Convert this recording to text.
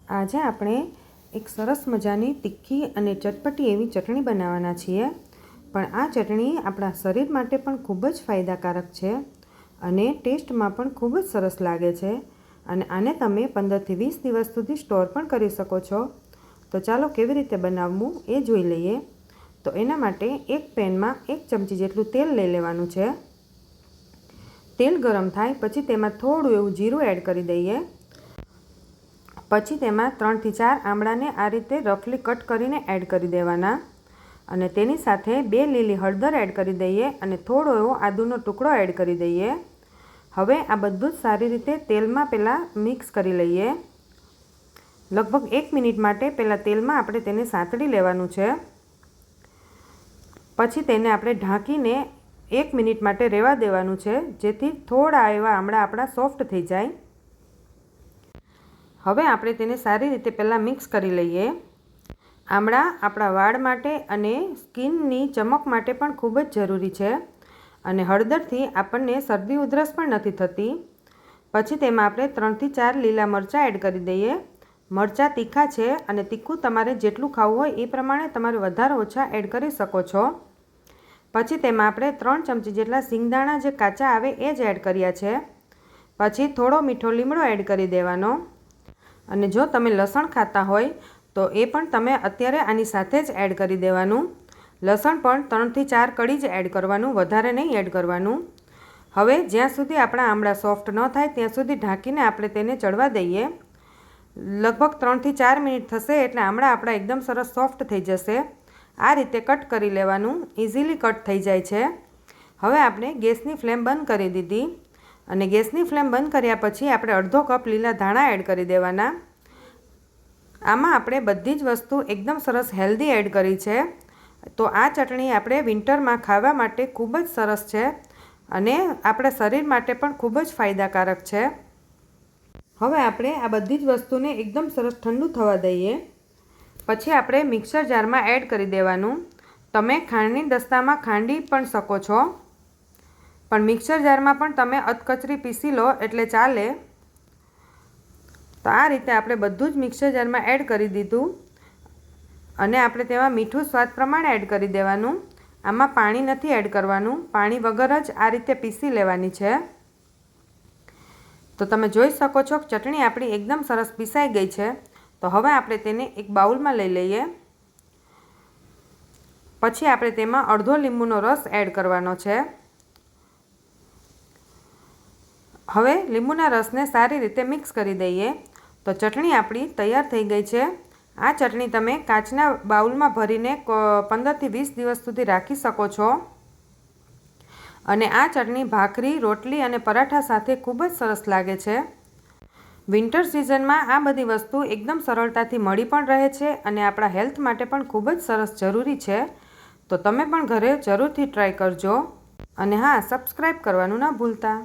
આજે આપણે એક સરસ મજાની તીખી અને ચટપટી એવી ચટણી બનાવવાના છીએ। પણ આ ચટણી આપણા શરીર માટે પણ ખૂબ જ ફાયદાકારક છે અને ટેસ્ટમાં પણ ખૂબ જ સરસ લાગે છે અને આને તમે 15થી 20 દિવસ સુધી સ્ટોર પણ કરી શકો છો। તો ચાલો કેવી રીતે બનાવવું એ જોઈ લઈએ। તો એના માટે એક પેનમાં 1 ચમચી જેટલું તેલ લઈ લેવાનું છે। તેલ ગરમ થાય પછી તેમાં થોડું એવું જીરું એડ કરી દઈએ। પછી તેમાં 3 થી 4 આમળાને આ રીતે રફલી કટ કરીને એડ કરી દેવાના અને તેની સાથે 2 લીલી હળદર એડ કરી દઈએ અને થોડો એવો આદુનો ટુકડો એડ કરી દઈએ। હવે આ બધું જ સારી રીતે તેલમાં પહેલાં મિક્સ કરી લઈએ। લગભગ 1 મિનિટ માટે પહેલાં તેલમાં આપણે તેને સાંતળી લેવાનું છે। પછી તેને આપણે ઢાંકીને 1 મિનિટ માટે રહેવા દેવાનું છે, જેથી થોડા એવા આમળા આપણા સોફ્ટ થઈ જાય। હવે આપણે તેને સારી રીતે પહેલાં મિક્સ કરી લઈએ। આમળા આપણા વાળ માટે અને સ્કિનની ચમક માટે પણ ખૂબ જ જરૂરી છે અને હળદરથી આપણને શરદી ઉધરસ પણ નથી થતી। પછી તેમાં આપણે 3 થી 4 લીલા મરચાં એડ કરી દઈએ। મરચાં તીખા છે અને તીખું તમારે જેટલું ખાવું હોય એ પ્રમાણે તમારે વધારે ઓછા એડ કરી શકો છો। પછી તેમાં આપણે 3 ચમચી જેટલા સિંગદાણા જે કાચા આવે એ જ એડ કર્યા છે। પછી થોડો મીઠો લીમડો એડ કરી દેવાનો અને જો તમે લસણ ખાતા હોય તો એ પણ તમે અત્યારે આની સાથે જ એડ કરી દેવાનું। લસણ પણ 3 થી 4 કળી જ એડ કરવાનું, વધારે નહીં એડ કરવાનું। હવે જ્યાં સુધી આપણા આમળા સોફ્ટ ન થાય ત્યાં સુધી ઢાંકીને આપણે તેને ચડવા દઈએ। લગભગ 3 થી 4 મિનિટ થશે એટલે આમળા આપણા એકદમ સરસ સોફ્ટ થઈ જશે। આ રીતે કટ કરી લેવાનું, ઇઝીલી કટ થઈ જાય છે। હવે આપણે ગેસની ફ્લેમ બંધ કરી દીધી અને ગેસની ફ્લેમ બંધ કર્યા પછી આપણે અડધો કપ લીલા ધાણા એડ કરી દેવાના। આમાં આપણે બધી જ વસ્તુ એકદમ સરસ હેલ્ધી એડ કરી છે, તો આ ચટણી આપણે વિન્ટરમાં ખાવા માટે ખૂબ જ સરસ છે અને આપણા શરીર માટે પણ ખૂબ જ ફાયદાકારક છે। હવે આપણે આ બધી જ વસ્તુને એકદમ સરસ ઠંડુ થવા દઈએ। પછી આપણે મિક્સર જારમાં એડ કરી દેવાનું। તમે ખાંડની દસ્તામાં ખાંડી પણ શકો છો, પણ મિક્સર જારમાં પણ તમે અધકચરી પીસી લો એટલે ચાલે। તો આ રીતે આપણે બધું જ મિક્સર જારમાં એડ કરી દીધું અને આપણે તેમાં મીઠું સ્વાદ પ્રમાણે એડ કરી દેવાનું। આમાં પાણી નથી એડ કરવાનું, પાણી વગર જ આ રીતે પીસી લેવાની છે। તો તમે જોઈ શકો છો કે ચટણી આપણી એકદમ સરસ પીસાઈ ગઈ છે। તો હવે આપણે તેને એક બાઉલમાં લઈ લઈએ। પછી આપણે તેમાં અડધો લીંબુનો રસ એડ કરવાનો છે। હવે લીંબુના રસને સારી રીતે મિક્સ કરી દઈએ। તો ચટણી આપણી તૈયાર થઈ ગઈ છે। આ ચટણી તમે કાચના બાઉલમાં ભરીને 15 થી 20 દિવસ સુધી રાખી શકો છો અને આ ચટણી ભાખરી, રોટલી અને પરાઠા સાથે ખૂબ જ સરસ લાગે છે। વિન્ટર સિઝનમાં આ બધી વસ્તુ એકદમ સરળતાથી મળી પણ રહે છે અને આપણા હેલ્થ માટે પણ ખૂબ જ સરસ જરૂરી છે। તો તમે પણ ઘરે જરૂરથી ટ્રાય કરજો અને હા, સબસ્ક્રાઈબ કરવાનું ના ભૂલતા।